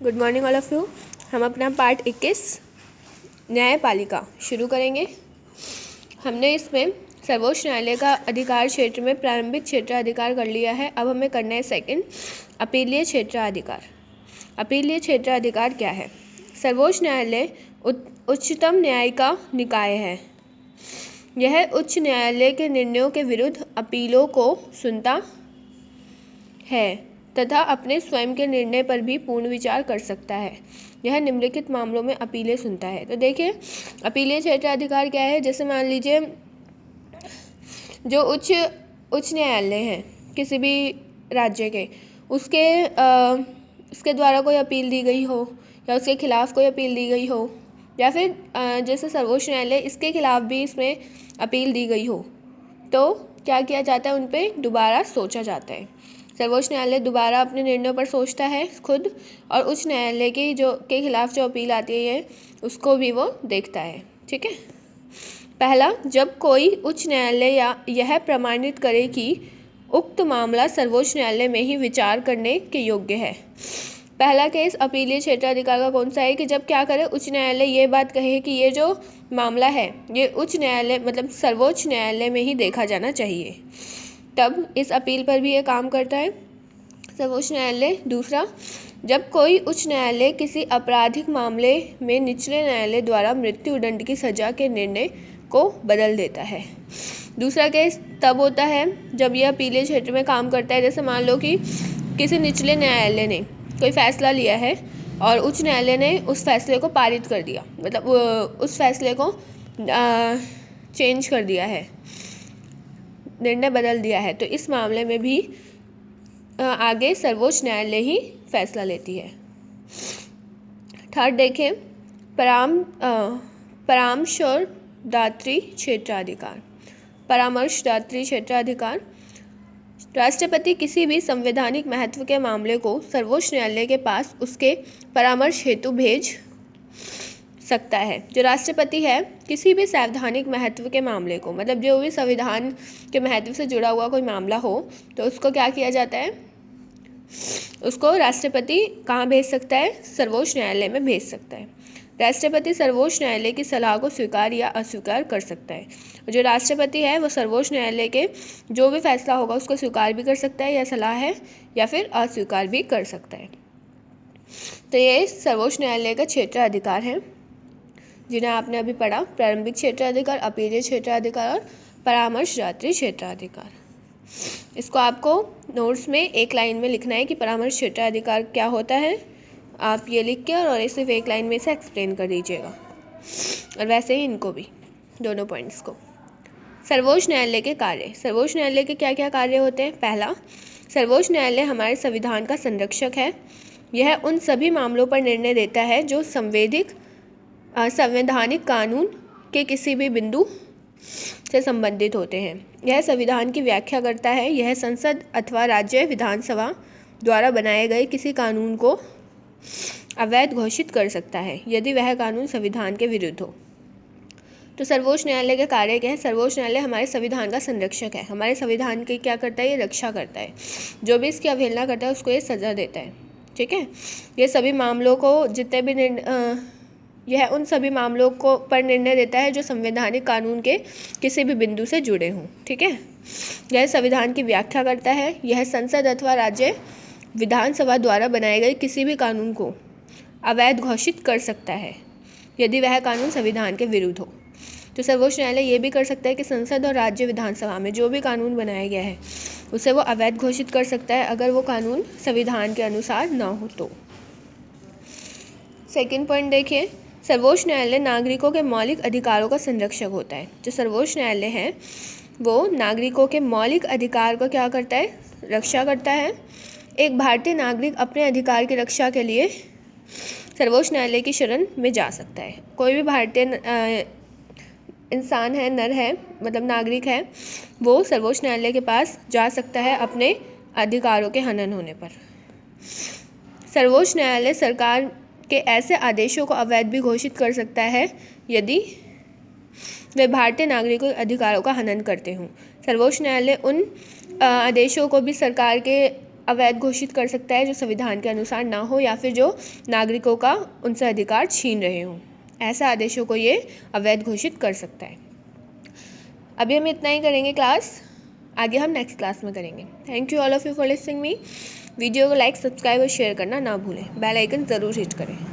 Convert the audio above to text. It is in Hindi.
Good morning all of you. हम अपना पार्ट 21 न्यायपालिका शुरू करेंगे। हमने इसमें सर्वोच्च न्यायालय का अधिकार क्षेत्र में प्रारंभिक क्षेत्राधिकार कर लिया है। अब हमें करना है सेकंड, अपीलीय क्षेत्राधिकार। अपीलीय क्षेत्राधिकार क्या है? सर्वोच्च न्यायालय उच्चतम न्याय का निकाय है। यह उच्च न्यायालय के निर्णयों के विरुद्ध अपीलों को सुनता है तथा अपने स्वयं के निर्णय पर भी पूर्ण विचार कर सकता है। यह निम्नलिखित मामलों में अपीलें सुनता है। तो देखिए, अपीलीय क्षेत्राधिकार क्या है। जैसे मान लीजिए जो उच्च न्यायालय हैं किसी भी राज्य के, उसके द्वारा कोई अपील दी गई हो या उसके खिलाफ कोई अपील दी गई हो, या फिर जैसे सर्वोच्च न्यायालय इसके खिलाफ भी इसमें अपील दी गई हो, तो क्या किया जाता है, उन पर दोबारा सोचा जाता है। सर्वोच्च न्यायालय दोबारा अपने निर्णयों पर सोचता है खुद, और उच्च न्यायालय की के खिलाफ जो अपील आती है उसको भी वो देखता है। ठीक है। पहला, जब कोई उच्च न्यायालय या यह प्रमाणित करे कि उक्त मामला सर्वोच्च न्यायालय में ही विचार करने के योग्य है। पहला केस अपीलीय क्षेत्राधिकार का कौन सा है कि जब क्या करे, उच्च न्यायालय ये बात कहे कि ये जो मामला है ये उच्च न्यायालय मतलब सर्वोच्च न्यायालय में ही देखा जाना चाहिए, तब इस अपील पर भी ये काम करता है सर्वोच्च न्यायालय। दूसरा, जब कोई उच्च न्यायालय किसी आपराधिक मामले में निचले न्यायालय द्वारा मृत्युदंड की सजा के निर्णय को बदल देता है। दूसरा केस तब होता है जब यह अपीलीय क्षेत्र में काम करता है। जैसे मान लो कि किसी निचले न्यायालय ने कोई फैसला लिया है और उच्च न्यायालय ने उस फैसले को पारित कर दिया, मतलब उस फैसले को चेंज कर दिया है, निर्णय बदल दिया है, तो इस मामले में भी आगे सर्वोच्च न्यायालय ही फैसला लेती है। थर्ड देखें, परामर्शदात्री क्षेत्राधिकार। परामर्शदात्री क्षेत्राधिकार, राष्ट्रपति किसी भी संवैधानिक महत्व के मामले को सर्वोच्च न्यायालय के पास उसके परामर्श हेतु भेज सकता है। जो राष्ट्रपति है किसी भी संवैधानिक महत्व के मामले को, मतलब जो भी संविधान के महत्व से जुड़ा हुआ कोई मामला हो, तो उसको क्या किया जाता है, उसको राष्ट्रपति कहाँ भेज सकता है, सर्वोच्च न्यायालय में भेज सकता है। राष्ट्रपति सर्वोच्च न्यायालय की सलाह को स्वीकार या अस्वीकार कर सकता है। जो राष्ट्रपति है वो सर्वोच्च न्यायालय के जो भी फैसला होगा उसको स्वीकार भी कर सकता है, या सलाह है, या फिर अस्वीकार भी कर सकता है। तो ये सर्वोच्च न्यायालय का क्षेत्राधिकार है जिन्हें आपने अभी पढ़ा, प्रारंभिक क्षेत्राधिकार, अपीलीय क्षेत्राधिकार और परामर्शदात्री क्षेत्राधिकार। इसको आपको नोट्स में एक लाइन में लिखना है कि परामर्श क्षेत्राधिकार क्या होता है। आप ये लिख के और सिर्फ एक लाइन में से एक्सप्लेन कर दीजिएगा, और वैसे ही इनको भी, दोनों पॉइंट्स को। सर्वोच्च न्यायालय के कार्य। सर्वोच्च न्यायालय के क्या क्या कार्य होते हैं? पहला, सर्वोच्च न्यायालय हमारे संविधान का संरक्षक है। यह उन सभी मामलों पर निर्णय देता है जो संवैधानिक कानून के किसी भी बिंदु से संबंधित होते हैं। यह संविधान की व्याख्या करता है। यह संसद अथवा राज्य विधानसभा द्वारा बनाए गए किसी कानून को अवैध घोषित कर सकता है यदि वह कानून संविधान के विरुद्ध हो। तो सर्वोच्च न्यायालय के कार्य क्या है? सर्वोच्च न्यायालय हमारे संविधान का संरक्षक है। हमारे संविधान की क्या करता है? ये रक्षा करता है। जो भी इसकी अवहेलना करता है उसको ये सजा देता है। ठीक है। ये सभी मामलों को जितने भी यह उन सभी मामलों को पर निर्णय देता है जो संवैधानिक कानून के किसी भी बिंदु से जुड़े हों। ठीक है। यह संविधान की व्याख्या करता है। यह संसद अथवा राज्य विधानसभा द्वारा बनाए गए किसी भी कानून को अवैध घोषित कर सकता है यदि वह कानून संविधान के विरुद्ध हो। तो सर्वोच्च न्यायालय ये भी कर सकता है कि संसद और राज्य विधानसभा में जो भी कानून बनाया गया है उसे वो अवैध घोषित कर सकता है अगर वो कानून संविधान के अनुसार ना हो तो। सेकंड पॉइंट देखिए, सर्वोच्च न्यायालय नागरिकों के मौलिक अधिकारों का संरक्षक होता है। जो सर्वोच्च न्यायालय है वो नागरिकों के मौलिक अधिकार को क्या करता है? रक्षा करता है। एक भारतीय नागरिक अपने अधिकार की रक्षा के लिए सर्वोच्च न्यायालय की शरण में जा सकता है। कोई भी भारतीय इंसान है, नर है, मतलब नागरिक है, वो सर्वोच्च न्यायालय के पास जा सकता है अपने अधिकारों के हनन होने पर। सर्वोच्च न्यायालय सरकार के ऐसे आदेशों को अवैध भी घोषित कर सकता है यदि वे भारतीय नागरिकों के अधिकारों का हनन करते हों। सर्वोच्च न्यायालय उन आदेशों को भी सरकार के अवैध घोषित कर सकता है जो संविधान के अनुसार ना हो या फिर जो नागरिकों का उनसे अधिकार छीन रहे हों। ऐसे आदेशों को ये अवैध घोषित कर सकता है। अभी हम इतना ही करेंगे क्लास, आगे हम नेक्स्ट क्लास में करेंगे। Thank you all of you for listening me. Video को लाइक, सब्सक्राइब और शेयर करना ना भूलें। बेल आइकन ज़रूर हिट करें।